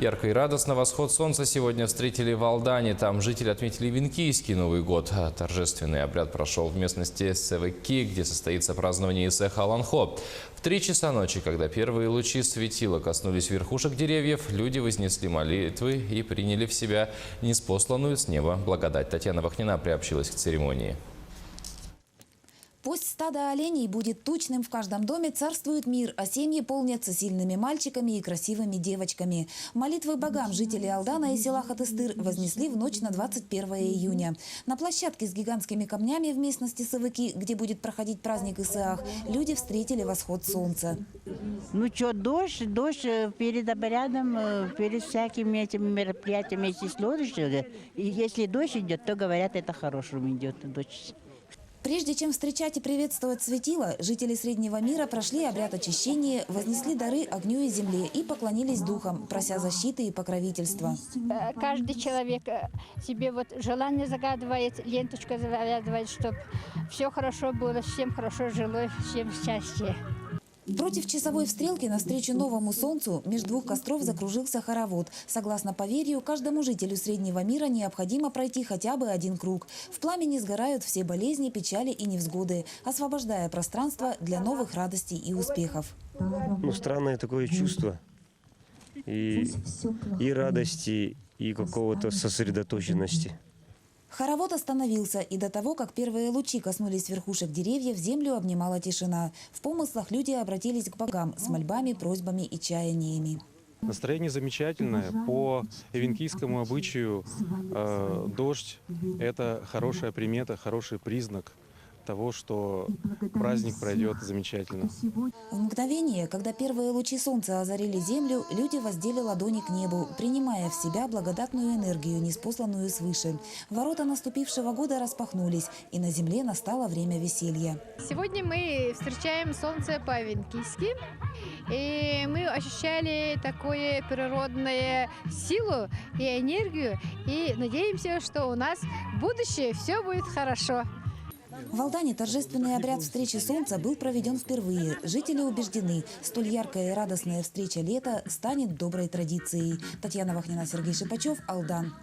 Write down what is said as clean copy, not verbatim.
Ярко и радостно восход солнца сегодня встретили в Алдане. Там жители отметили Венкийский Новый год. Торжественный обряд прошел в местности Севеки, где состоится празднование Исеха Аланхо. В 3 часа ночи, когда первые лучи светила коснулись верхушек деревьев, люди вознесли молитвы и приняли в себя ниспосланную с неба благодать. Татьяна Вахнина приобщилась к церемонии. Пусть стадо оленей будет тучным в каждом доме, царствует мир, а семьи полнятся сильными мальчиками и красивыми девочками. Молитвы богам жители Алдана и села Хатыстыр вознесли в ночь на 21 июня. На площадке с гигантскими камнями в местности Севеки, где будет проходить праздник Исеах, люди встретили восход солнца. Ну что, дождь перед обрядом, перед всякими этими мероприятиями, если дождь, и если дождь идет, то говорят, это хорошим идет дождь. Прежде чем встречать и приветствовать светило, жители Среднего мира прошли обряд очищения, вознесли дары огню и земле и поклонились духам, прося защиты и покровительства. Каждый человек себе вот желание загадывает, ленточку загадывает, чтобы все хорошо было, всем хорошо жило, всем счастье. Против часовой стрелки навстречу новому солнцу между двух костров закружился хоровод. Согласно поверью, каждому жителю Среднего мира необходимо пройти хотя бы один круг. В пламени сгорают все болезни, печали и невзгоды, освобождая пространство для новых радостей и успехов. Ну, странное такое чувство и радости, и какого-то сосредоточенности. Хоровод остановился, и до того, как первые лучи коснулись верхушек деревьев, землю обнимала тишина. В помыслах люди обратились к богам с мольбами, просьбами и чаяниями. Настроение замечательное. По венкийскому обычаю дождь – это хорошая примета, хороший признак того, что праздник пройдет замечательно. В мгновение, когда первые лучи солнца озарили землю, люди воздели ладони к небу, принимая в себя благодатную энергию, ниспосланную свыше. Ворота наступившего года распахнулись, и на земле настало время веселья. Сегодня мы встречаем солнце по-венкийски, и мы ощущали такую природную силу и энергию, и надеемся, что у нас в будущем все будет хорошо. В Алдане торжественный обряд встречи солнца был проведен впервые. Жители убеждены, столь яркая и радостная встреча лета станет доброй традицией. Татьяна Вахнина, Сергей Шипачев, Алдан.